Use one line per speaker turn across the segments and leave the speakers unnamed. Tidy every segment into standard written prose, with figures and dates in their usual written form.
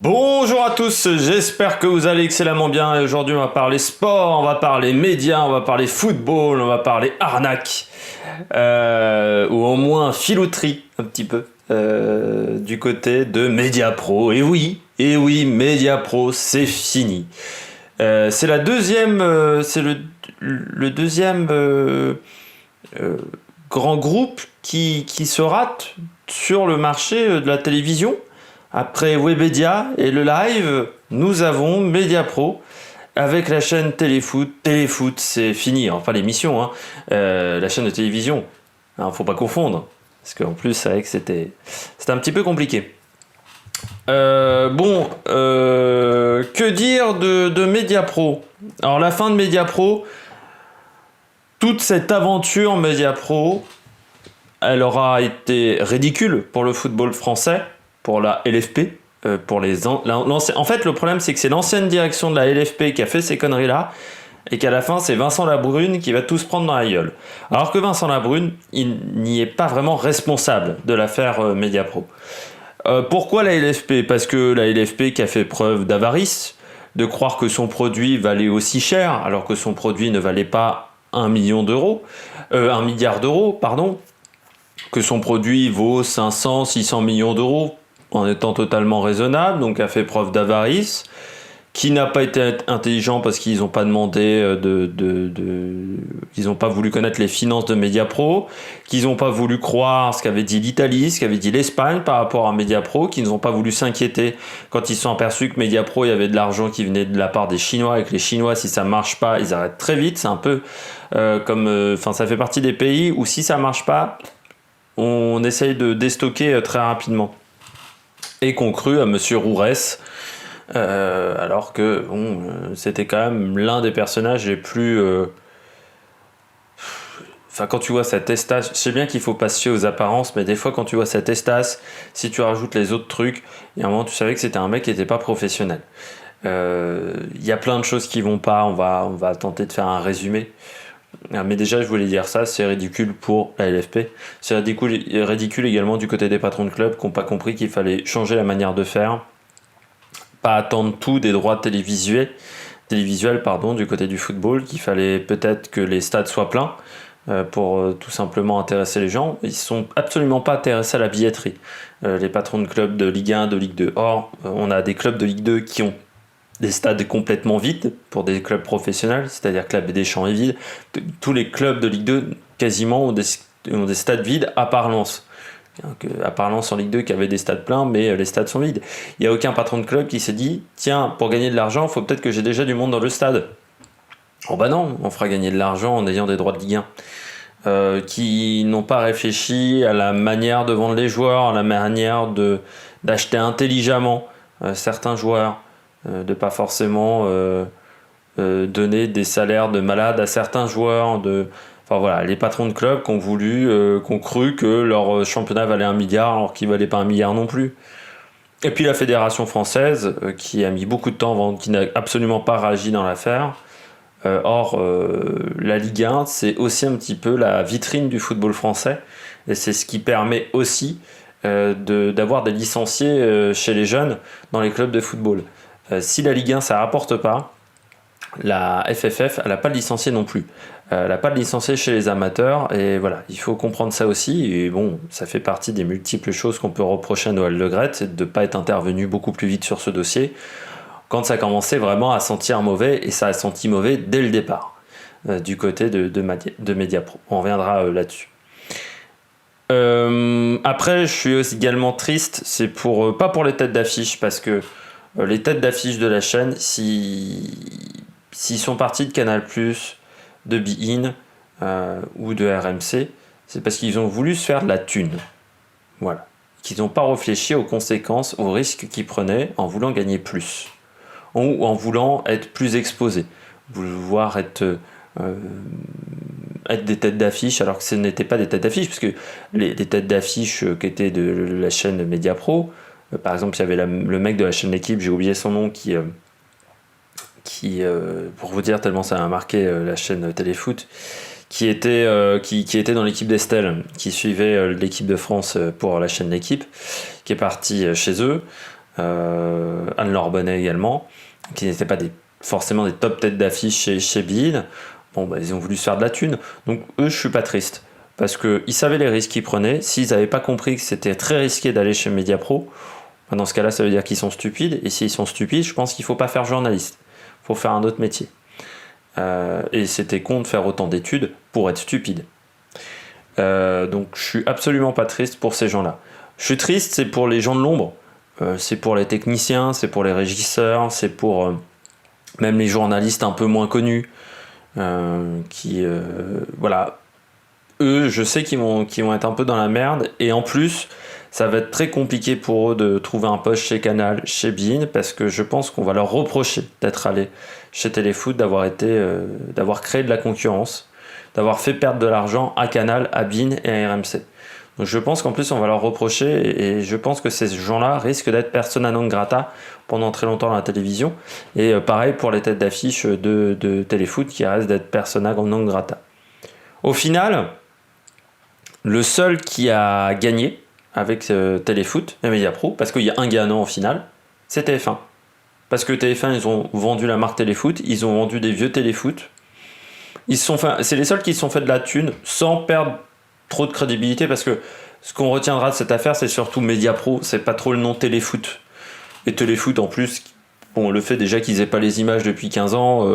Bonjour à tous, j'espère que vous allez excellemment bien et aujourd'hui on va parler sport, on va parler médias, on va parler football, on va parler arnaque ou au moins filouterie un petit peu du côté de Mediapro. Et oui, Mediapro c'est fini. C'est la deuxième, c'est le deuxième euh, grand groupe qui se rate sur le marché de la télévision. Après Webedia et le live, nous avons Mediapro avec la chaîne Téléfoot. Téléfoot, c'est fini, enfin l'émission, hein. La chaîne de télévision. Alors, faut pas confondre, parce qu'en plus, c'est vrai que c'était un petit peu compliqué. Que dire de Mediapro? Alors la fin de Mediapro, toute cette aventure Mediapro, elle aura été ridicule pour le football français, pour la LFP, pour en fait, le problème, c'est que c'est l'ancienne direction de la LFP qui a fait ces conneries-là, et qu'à la fin, c'est Vincent Labrune qui va tout se prendre dans la gueule. Alors que Vincent Labrune, il n'y est pas vraiment responsable de l'affaire Mediapro. Pourquoi la LFP? Parce que la LFP qui a fait preuve d'avarice, de croire que son produit valait aussi cher, alors que son produit ne valait pas 1 milliard d'euros, pardon, que son produit vaut 500, 600 millions d'euros en étant totalement raisonnable, donc a fait preuve d'avarice, qui n'a pas été intelligent parce qu'ils n'ont pas demandé ils n'ont pas voulu connaître les finances de Mediapro, qu'ils n'ont pas voulu croire ce qu'avait dit l'Italie, ce qu'avait dit l'Espagne par rapport à Mediapro, qu'ils n'ont pas voulu s'inquiéter quand ils se sont aperçus que Mediapro, il y avait de l'argent qui venait de la part des Chinois, et que les Chinois, si ça marche pas, ils arrêtent très vite. C'est un peu ça fait partie des pays où si ça marche pas, on essaye de déstocker très rapidement. Et qu'on crut à Monsieur Rourès, alors que c'était quand même l'un des personnages les plus... quand tu vois cette estace, je sais bien qu'il faut pas se fier aux apparences, mais des fois quand tu vois cette estace, si tu rajoutes les autres trucs, il y a un moment tu savais que c'était un mec qui n'était pas professionnel. Il y a plein de choses qui vont pas, on va tenter de faire un résumé. Mais déjà, je voulais dire ça, c'est ridicule pour la LFP. C'est ridicule également du côté des patrons de club qui n'ont pas compris qu'il fallait changer la manière de faire, pas attendre tout des droits télévisuels, du côté du football, qu'il fallait peut-être que les stades soient pleins pour tout simplement intéresser les gens. Ils sont absolument pas intéressés à la billetterie. Les patrons de clubs de Ligue 1, de Ligue 2. Or, on a des clubs de Ligue 2 qui ont des stades complètement vides pour des clubs professionnels, c'est-à-dire que la baie des Champs est vide. Tous les clubs de Ligue 2 quasiment ont des stades vides à part Lens. À part Lens en Ligue 2 qui avait des stades pleins, mais les stades sont vides. Il n'y a aucun patron de club qui s'est dit tiens, pour gagner de l'argent, il faut peut-être que j'ai déjà du monde dans le stade. Oh bah non, on fera gagner de l'argent en ayant des droits de Ligue 1. Qui n'ont pas réfléchi à la manière de vendre les joueurs, à la manière d'acheter intelligemment certains joueurs. De pas forcément donner des salaires de malade à certains joueurs. Enfin voilà, les patrons de clubs qui ont cru que leur championnat valait 1 milliard alors qu'il valait pas 1 milliard non plus. Et puis la fédération française qui a mis beaucoup de temps qui n'a absolument pas réagi dans l'affaire. La Ligue 1, c'est aussi un petit peu la vitrine du football français et c'est ce qui permet aussi d'avoir des licenciés chez les jeunes dans les clubs de football. Si la Ligue 1 ça rapporte pas, la FFF elle n'a pas de licencié non plus. Elle n'a pas de licencié chez les amateurs et voilà, il faut comprendre ça aussi. Et bon, ça fait partie des multiples choses qu'on peut reprocher à Noël Le Graët, c'est de ne pas être intervenu beaucoup plus vite sur ce dossier quand ça commençait vraiment à sentir mauvais, et ça a senti mauvais dès le départ du côté de Mediapro. On reviendra là-dessus. Après, je suis aussi également triste, c'est pas pour les têtes d'affiche, parce que les têtes d'affiche de la chaîne, s'ils sont partis de Canal+, de Bein ou de RMC, c'est parce qu'ils ont voulu se faire de la thune. Voilà. Qu'ils n'ont pas réfléchi aux conséquences, aux risques qu'ils prenaient en voulant gagner plus. Ou en voulant être plus exposés. Vouloir être des têtes d'affiche alors que ce n'étaient pas des têtes d'affiche, parce que les têtes d'affiche qui étaient de la chaîne Mediapro, par exemple, il y avait le mec de la chaîne L'équipe, j'ai oublié son nom, qui pour vous dire tellement ça a marqué la chaîne Téléfoot, qui était dans l'équipe d'Estelle, qui suivait l'équipe de France pour la chaîne L'équipe, qui est parti chez eux. Anne-Laure Bonnet également, qui n'étaient pas forcément des top têtes d'affiche chez Bein. Bon, bah, ils ont voulu se faire de la thune. Donc eux, je suis pas triste. Parce qu'ils savaient les risques qu'ils prenaient. S'ils n'avaient pas compris que c'était très risqué d'aller chez Mediapro, bah, dans ce cas-là, ça veut dire qu'ils sont stupides. Et s'ils sont stupides, je pense qu'il ne faut pas faire journaliste. Il faut faire un autre métier. Et c'était con de faire autant d'études pour être stupide. Donc je suis absolument pas triste pour ces gens-là. Je suis triste, c'est pour les gens de l'ombre. C'est pour les techniciens, c'est pour les régisseurs, c'est pour même les journalistes un peu moins connus. Voilà, eux, je sais qu'ils vont être un peu dans la merde, et en plus, ça va être très compliqué pour eux de trouver un poste chez Canal, chez Bein, parce que je pense qu'on va leur reprocher d'être allé chez Téléfoot, d'avoir créé de la concurrence, d'avoir fait perdre de l'argent à Canal, à Bein et à RMC. Donc je pense qu'en plus on va leur reprocher, et je pense que ces gens-là risquent d'être persona non grata pendant très longtemps à la télévision, et pareil pour les têtes d'affiche de Téléfoot qui restent d'être persona non grata. Au final, le seul qui a gagné avec Téléfoot et Mediapro, parce qu'il y a un gagnant au final, c'est TF1. Parce que TF1, ils ont vendu la marque Téléfoot, ils ont vendu des vieux Téléfoot. C'est les seuls qui se sont fait de la thune sans perdre trop de crédibilité, parce que ce qu'on retiendra de cette affaire, c'est surtout Mediapro, c'est pas trop le nom Téléfoot. Et Téléfoot, en plus, bon, le fait déjà qu'ils aient pas les images depuis 15 ans,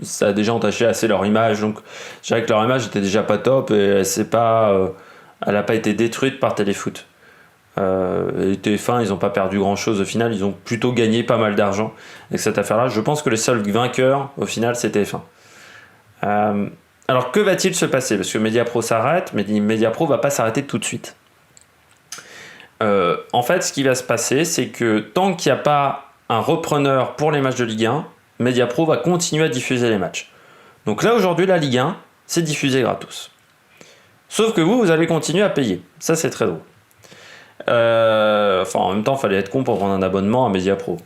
ça a déjà entaché assez leur image. Donc, je dirais que leur image était déjà pas top, et elle n'a pas été détruite par Téléfoot. Et TF1, ils n'ont pas perdu grand chose au final, ils ont plutôt gagné pas mal d'argent avec cette affaire-là. Je pense que les seuls vainqueurs au final, c'est TF1. Alors que va-t-il se passer? Parce que Mediapro s'arrête, mais Mediapro va pas s'arrêter tout de suite. En fait, ce qui va se passer, c'est que tant qu'il n'y a pas un repreneur pour les matchs de Ligue 1, Mediapro va continuer à diffuser les matchs. Donc là, aujourd'hui, la Ligue 1, c'est diffusé gratos. Sauf que vous allez continuer à payer. Ça, c'est très drôle. En même temps, il fallait être con pour prendre un abonnement à Mediapro.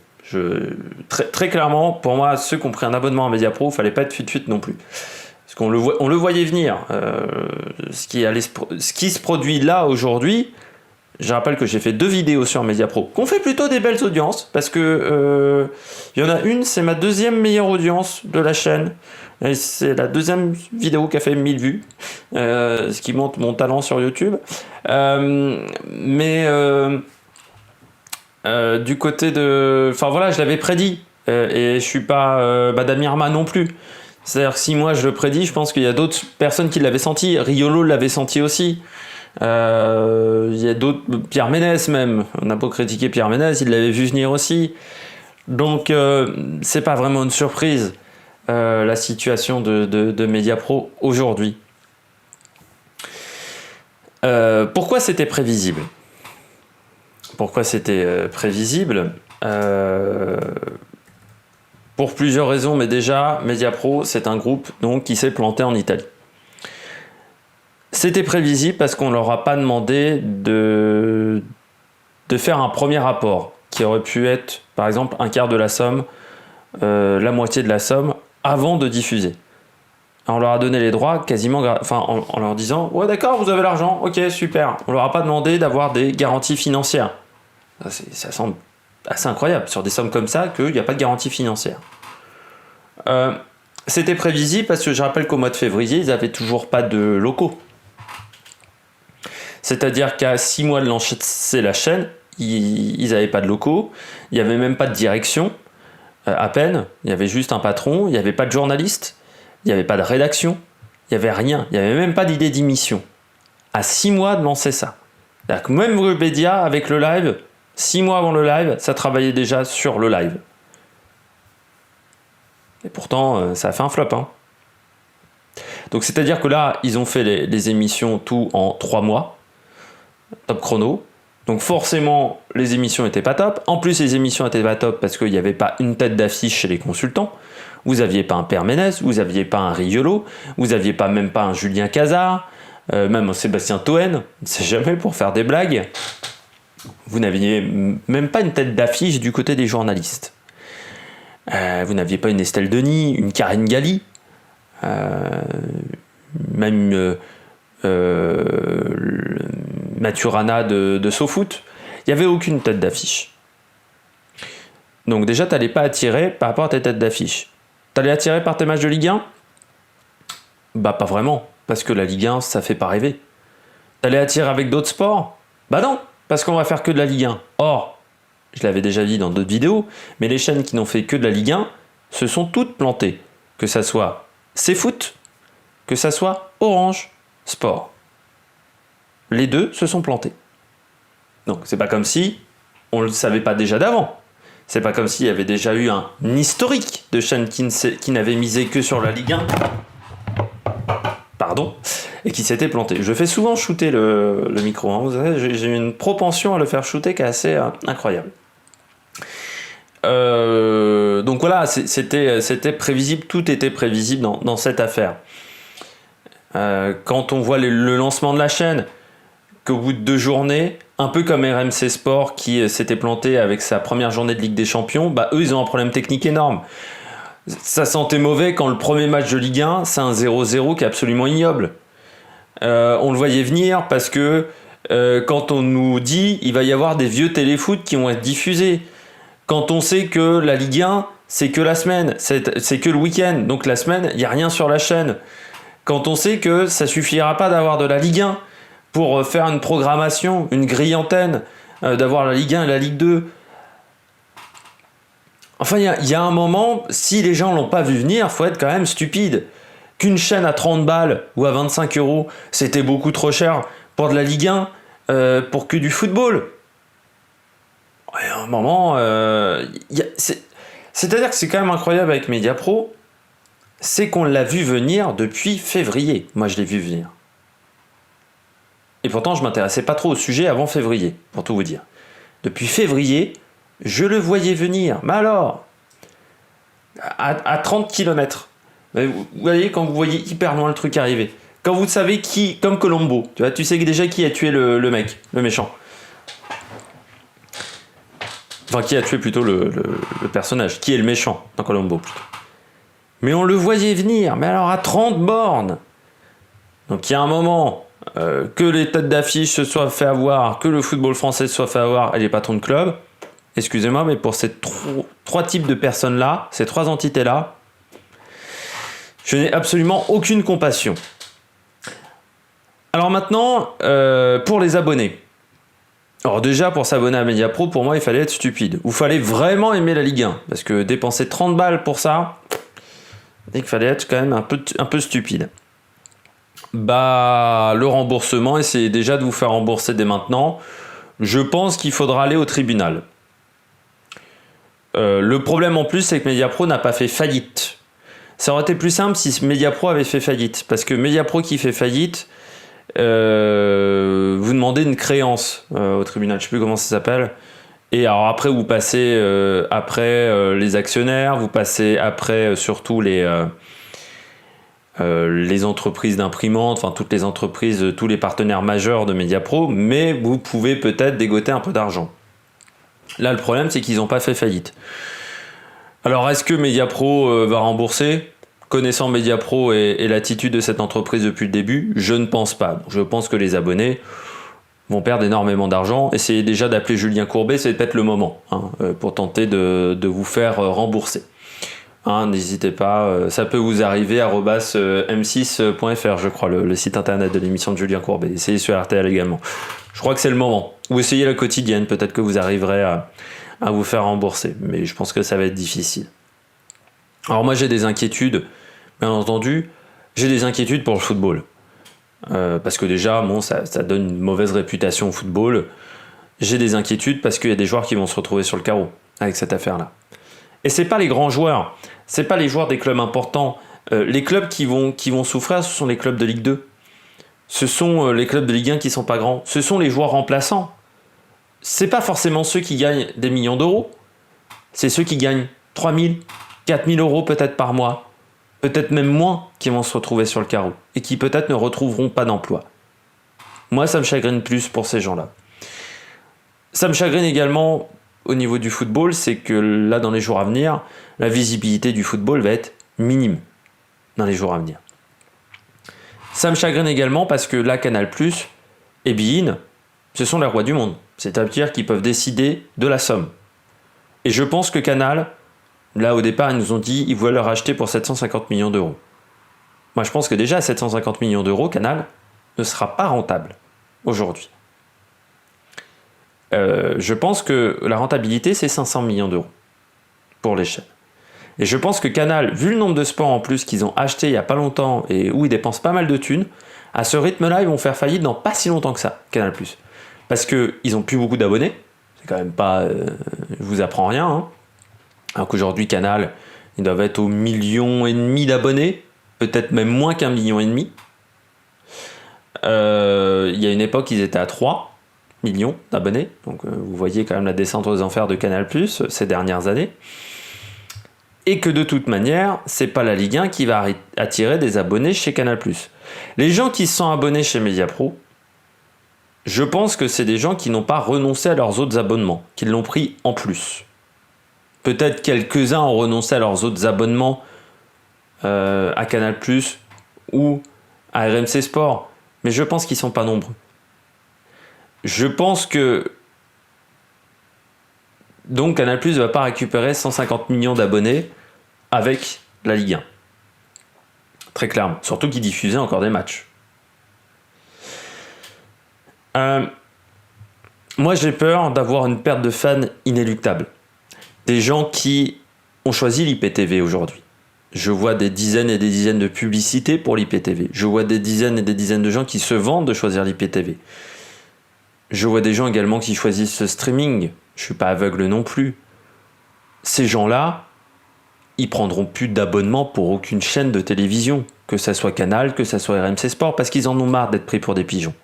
Très clairement, pour moi, ceux qui ont pris un abonnement à Mediapro, il ne fallait pas être fuite non plus. Parce qu'on le voyait venir. Ce qui se produit là aujourd'hui, je rappelle que j'ai fait 2 vidéos sur Mediapro, qu'on fait plutôt des belles audiences, parce que y en a une, c'est ma 2e meilleure audience de la chaîne. Et c'est la 2e vidéo qui a fait 1000 vues, ce qui montre mon talent sur YouTube. Du côté de... Enfin voilà, je l'avais prédit, et je suis pas Madame Irma non plus. C'est-à-dire que si moi je le prédis, je pense qu'il y a d'autres personnes qui l'avaient senti. Riolo l'avait senti aussi. Il y a d'autres, Pierre Ménès même, on a beau critiquer Pierre Ménès, il l'avait vu venir aussi. Donc c'est pas vraiment une surprise, la situation de Mediapro aujourd'hui. Pourquoi c'était prévisible? Pour plusieurs raisons, mais déjà, Mediapro, c'est un groupe donc, qui s'est planté en Italie. C'était prévisible parce qu'on ne leur a pas demandé de faire un premier rapport, qui aurait pu être, par exemple, un quart de la somme, la moitié de la somme, avant de diffuser. On leur a donné les droits quasiment, en leur disant « Ouais d'accord, vous avez l'argent, ok, super ». On leur a pas demandé d'avoir des garanties financières. Ça semble assez incroyable, sur des sommes comme ça, qu'il n'y a pas de garantie financière. C'était prévisible parce que je rappelle qu'au mois de février, ils n'avaient toujours pas de locaux. C'est-à-dire qu'à 6 mois de lancer la chaîne, ils n'avaient pas de locaux, il n'y avait même pas de direction, à peine, il y avait juste un patron, il n'y avait pas de journaliste, il n'y avait pas de rédaction, il n'y avait rien, il n'y avait même pas d'idée d'émission. À 6 mois de lancer ça. C'est-à-dire que même Webmedia, avec le live, 6 mois avant le live, ça travaillait déjà sur le live. Et pourtant, ça a fait un flop. Hein. Donc c'est-à-dire que là, ils ont fait les émissions tout en 3 mois, top chrono. Donc forcément, les émissions n'étaient pas top. En plus, les émissions n'étaient pas top parce qu'il n'y avait pas une tête d'affiche chez les consultants. Vous n'aviez pas un Père Ménès, vous n'aviez pas un Riolo, vous n'aviez même pas un Julien Cazard, même un Sébastien Toen, on ne sait jamais, pour faire des blagues. Vous n'aviez même pas une tête d'affiche du côté des journalistes. Vous n'aviez pas une Estelle Denis, une Karine Galli, même Mathurana de SoFoot. Il n'y avait aucune tête d'affiche. Donc déjà, tu n'allais pas attirer par rapport à tes têtes d'affiche. Tu allais attirer par tes matchs de Ligue 1 ? Bah pas vraiment, parce que la Ligue 1, ça fait pas rêver. Tu allais attirer avec d'autres sports ? Bah non, parce qu'on va faire que de la Ligue 1. Or, je l'avais déjà dit dans d'autres vidéos, mais les chaînes qui n'ont fait que de la Ligue 1 se sont toutes plantées. Que ça soit CFoot, que ça soit Orange Sport. Les deux se sont plantés. Donc c'est pas comme si on ne le savait pas déjà d'avant. C'est pas comme s'il y avait déjà eu un historique de chaînes qui n'avaient misé que sur la Ligue 1. Pardon. Et qui s'était planté. Je fais souvent shooter le micro. Hein. Vous savez, j'ai une propension à le faire shooter qui est assez incroyable. Donc voilà, c'était prévisible, tout était prévisible dans cette affaire. Quand on voit le lancement de la chaîne, qu'au bout de 2 journées, un peu comme RMC Sport qui s'était planté avec sa première journée de Ligue des Champions, bah eux ils ont un problème technique énorme. Ça sentait mauvais quand le premier match de Ligue 1, c'est un 0-0 qui est absolument ignoble. On le voyait venir parce que quand on nous dit il va y avoir des vieux téléfoot qui vont être diffusés, quand on sait que la Ligue 1 c'est que la semaine, c'est que le week-end, donc la semaine il n'y a rien sur la chaîne, quand on sait que ça suffira pas d'avoir de la Ligue 1 pour faire une programmation, une grille antenne, d'avoir la Ligue 1 et la Ligue 2. Enfin, il y a un moment, si les gens l'ont pas vu venir, il faut être quand même stupide. Qu'une chaîne à 30 balles ou à 25 €, c'était beaucoup trop cher pour de la Ligue 1, pour que du football. Ouais, à un moment, c'est-à-dire que c'est quand même incroyable avec Mediapro, c'est qu'on l'a vu venir depuis février. Moi, je l'ai vu venir. Et pourtant, je m'intéressais pas trop au sujet avant février, pour tout vous dire. Depuis février, je le voyais venir. Mais alors, à 30 km. Vous voyez, quand vous voyez hyper loin le truc arriver. Quand vous savez qui, comme Colombo, tu sais déjà qui a tué le mec, le méchant. Enfin, qui a tué plutôt le personnage. Qui est le méchant dans Colombo, plutôt. Mais on le voyait venir. Mais alors, à 30 bornes. Donc, il y a un moment... que les têtes d'affiche se soient fait avoir, que le football français se soit fait avoir et les patrons de club, excusez-moi, mais pour ces trois types de personnes-là, ces 3 entités-là, je n'ai absolument aucune compassion. Alors maintenant, pour les abonnés. Alors déjà, pour s'abonner à Mediapro, pour moi, il fallait être stupide. Ou il fallait vraiment aimer la Ligue 1. Parce que dépenser 30 balles pour ça, il fallait être quand même un peu stupide. Bah, le remboursement, essayez déjà de vous faire rembourser dès maintenant. Je pense qu'il faudra aller au tribunal. Le problème en plus, c'est que Mediapro n'a pas fait faillite. Ça aurait été plus simple si Mediapro avait fait faillite. Parce que Mediapro qui fait faillite, vous demandez une créance au tribunal. Je ne sais plus comment ça s'appelle. Et alors après, vous passez après les actionnaires, vous passez après surtout les entreprises d'imprimantes, enfin toutes les entreprises, tous les partenaires majeurs de Mediapro, mais vous pouvez peut-être dégoter un peu d'argent. Là, le problème, c'est qu'ils n'ont pas fait faillite. Alors, est-ce que Mediapro va rembourser ? Connaissant Mediapro et l'attitude de cette entreprise depuis le début, je ne pense pas. Je pense que les abonnés vont perdre énormément d'argent. Essayez déjà d'appeler Julien Courbet, c'est peut-être le moment pour tenter de vous faire rembourser. N'hésitez pas, ça peut vous arriver @m6.fr, je crois, le site internet de l'émission de Julien Courbet. Essayez sur RTL également. Je crois que c'est le moment. Ou essayez la quotidienne, peut-être que vous arriverez à vous faire rembourser. Mais je pense que ça va être difficile. Alors moi j'ai des inquiétudes, bien entendu. J'ai des inquiétudes pour le football. Parce que déjà, ça donne une mauvaise réputation au football. J'ai des inquiétudes parce qu'il y a des joueurs qui vont se retrouver sur le carreau avec cette affaire-là. Et c'est pas les grands joueurs, c'est pas les joueurs des clubs importants. Les clubs qui vont souffrir, ce sont les clubs de Ligue 2. Ce sont les clubs de Ligue 1 qui sont pas grands. Ce sont les joueurs remplaçants. C'est pas forcément ceux qui gagnent des millions d'euros. C'est ceux qui gagnent 3 000, 4 000 euros peut-être par mois. Peut-être même moins qui vont se retrouver sur le carreau. Et qui peut-être ne retrouveront pas d'emploi. Moi, ça me chagrine plus pour ces gens-là. Ça me chagrine également... au niveau du football, c'est que là, dans les jours à venir, la visibilité du football va être minime dans les jours à venir. Ça me chagrine également parce que là, Canal+, et beIN, ce sont les rois du monde. C'est-à-dire qu'ils peuvent décider de la somme. Et je pense que Canal, là au départ, ils nous ont dit qu'ils voulaient le racheter pour 750 millions d'euros. Moi, je pense que déjà, 750 millions d'euros, Canal ne sera pas rentable aujourd'hui. Je pense que la rentabilité, c'est 500 millions d'euros pour les chaînes. Et je pense que Canal, vu le nombre de sports en plus qu'ils ont acheté il n'y a pas longtemps et où ils dépensent pas mal de thunes, à ce rythme-là, ils vont faire faillite dans pas si longtemps que ça, Canal+. Parce qu'ils n'ont plus beaucoup d'abonnés. C'est quand même pas... je vous apprends rien. Hein. Alors qu'aujourd'hui, Canal, ils doivent être au 1,5 million d'abonnés. Peut-être même moins qu'1,5 million. Il y a une époque, ils étaient à 3 millions d'abonnés. Donc vous voyez quand même la descente aux enfers de Canal+, ces dernières années. Et que de toute manière, c'est pas la Ligue 1 qui va attirer des abonnés chez Canal+. Les gens qui se sont abonnés chez Mediapro, je pense que c'est des gens qui n'ont pas renoncé à leurs autres abonnements, qui l'ont pris en plus. Peut-être quelques-uns ont renoncé à leurs autres abonnements à Canal+, ou à RMC Sport, mais je pense qu'ils ne sont pas nombreux. Je pense que donc Canal+ ne va pas récupérer 150 millions d'abonnés avec la Ligue 1. Très clairement. Surtout qu'ils diffusaient encore des matchs. Moi, j'ai peur d'avoir une perte de fans inéluctable. Des gens qui ont choisi l'IPTV aujourd'hui. Je vois des dizaines et des dizaines de publicités pour l'IPTV. Je vois des dizaines et des dizaines de gens qui se vendent de choisir l'IPTV. Je vois des gens également qui choisissent ce streaming. Je ne suis pas aveugle non plus. Ces gens-là, ils prendront plus d'abonnement pour aucune chaîne de télévision, que ça soit Canal, que ça soit RMC Sport, parce qu'ils en ont marre d'être pris pour des pigeons.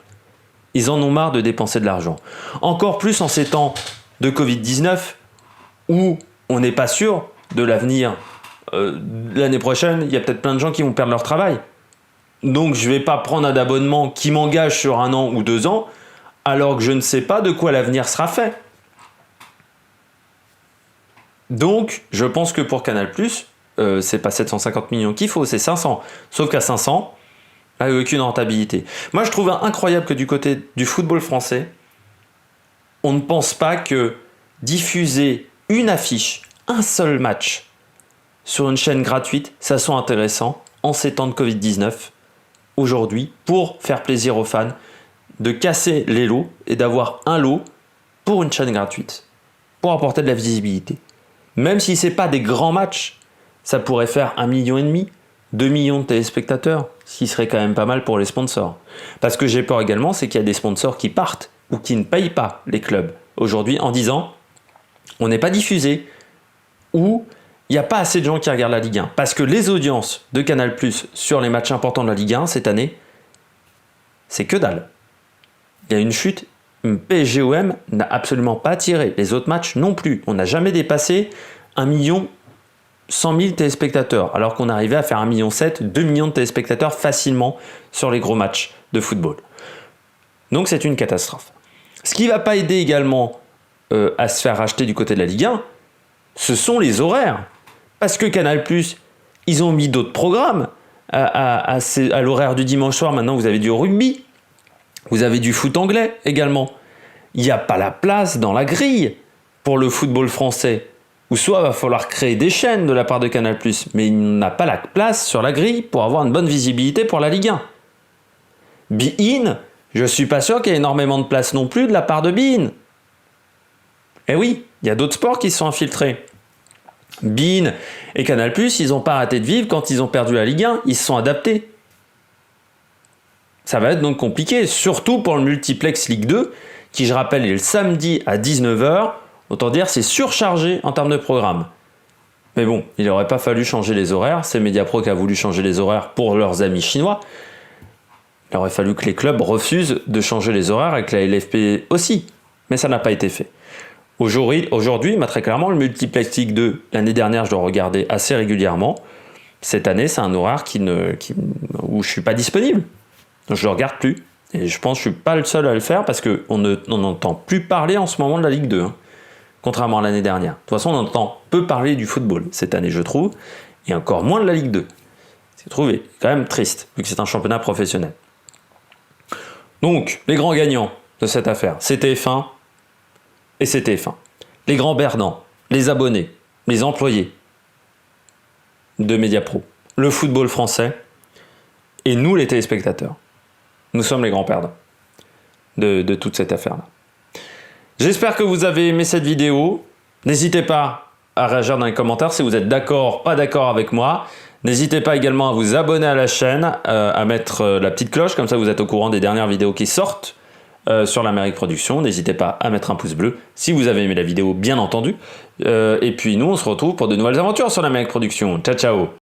Ils en ont marre de dépenser de l'argent. Encore plus en ces temps de Covid-19, où on n'est pas sûr de l'avenir. L'année prochaine, il y a peut-être plein de gens qui vont perdre leur travail. Donc je ne vais pas prendre un abonnement qui m'engage sur 1 an ou 2 ans, alors que je ne sais pas de quoi l'avenir sera fait. Donc, je pense que pour Canal+, c'est pas 750 millions qu'il faut, c'est 500. Sauf qu'à 500, il n'y a aucune rentabilité. Moi, je trouve incroyable que du côté du football français, on ne pense pas que diffuser une affiche, un seul match, sur une chaîne gratuite, ça soit intéressant en ces temps de Covid-19, aujourd'hui, pour faire plaisir aux fans, de casser les lots et d'avoir un lot pour une chaîne gratuite, pour apporter de la visibilité. Même si ce n'est pas des grands matchs, ça pourrait faire 1,5 million, 2 millions de téléspectateurs, ce qui serait quand même pas mal pour les sponsors. Parce que j'ai peur également, c'est qu'il y a des sponsors qui partent ou qui ne payent pas les clubs aujourd'hui en disant on n'est pas diffusé ou il n'y a pas assez de gens qui regardent la Ligue 1. Parce que les audiences de Canal+ sur les matchs importants de la Ligue 1 cette année, c'est que dalle. Il y a une chute. PSG-OM n'a absolument pas attiré. Les autres matchs non plus. On n'a jamais dépassé 1 100 000 téléspectateurs, alors qu'on arrivait à faire 1,7 million, 2 millions de téléspectateurs facilement sur les gros matchs de football. Donc c'est une catastrophe. Ce qui ne va pas aider également à se faire racheter du côté de la Ligue 1, ce sont les horaires. Parce que Canal+, ils ont mis d'autres programmes. À l'horaire du dimanche soir, maintenant vous avez du rugby. Vous avez du foot anglais également. Il n'y a pas la place dans la grille pour le football français. Ou soit il va falloir créer des chaînes de la part de Canal+, mais il n'a pas la place sur la grille pour avoir une bonne visibilité pour la Ligue 1. beIN, je ne suis pas sûr qu'il y ait énormément de place non plus de la part de beIN. Eh oui, il y a d'autres sports qui se sont infiltrés. beIN et Canal+, ils n'ont pas arrêté de vivre quand ils ont perdu la Ligue 1, ils se sont adaptés. Ça va être donc compliqué, surtout pour le multiplex Ligue 2, qui je rappelle est le samedi à 19h, autant dire c'est surchargé en termes de programme. Mais bon, il n'aurait pas fallu changer les horaires, c'est Mediapro qui a voulu changer les horaires pour leurs amis chinois. Il aurait fallu que les clubs refusent de changer les horaires avec la LFP aussi, mais ça n'a pas été fait. Aujourd'hui, très clairement, le multiplex Ligue 2, l'année dernière je le regardais assez régulièrement, cette année c'est un horaire où je ne suis pas disponible. Donc je ne le regarde plus. Et je pense que je ne suis pas le seul à le faire parce qu'on n'entend plus parler en ce moment de la Ligue 2. Hein, contrairement à l'année dernière. De toute façon, on entend peu parler du football cette année, je trouve. Et encore moins de la Ligue 2. C'est trouvé quand même triste, vu que c'est un championnat professionnel. Donc, les grands gagnants de cette affaire, c'est TF1 et c'est TF1. Les grands perdants, les abonnés, les employés de Mediapro, le football français et nous les téléspectateurs. Nous sommes les grands perdants de toute cette affaire-là. J'espère que vous avez aimé cette vidéo. N'hésitez pas à réagir dans les commentaires si vous êtes d'accord, pas d'accord avec moi. N'hésitez pas également à vous abonner à la chaîne, à mettre la petite cloche, comme ça vous êtes au courant des dernières vidéos qui sortent sur l'Amérique Production. N'hésitez pas à mettre un pouce bleu si vous avez aimé la vidéo, bien entendu. Et puis nous, on se retrouve pour de nouvelles aventures sur l'Amérique Production. Ciao, ciao!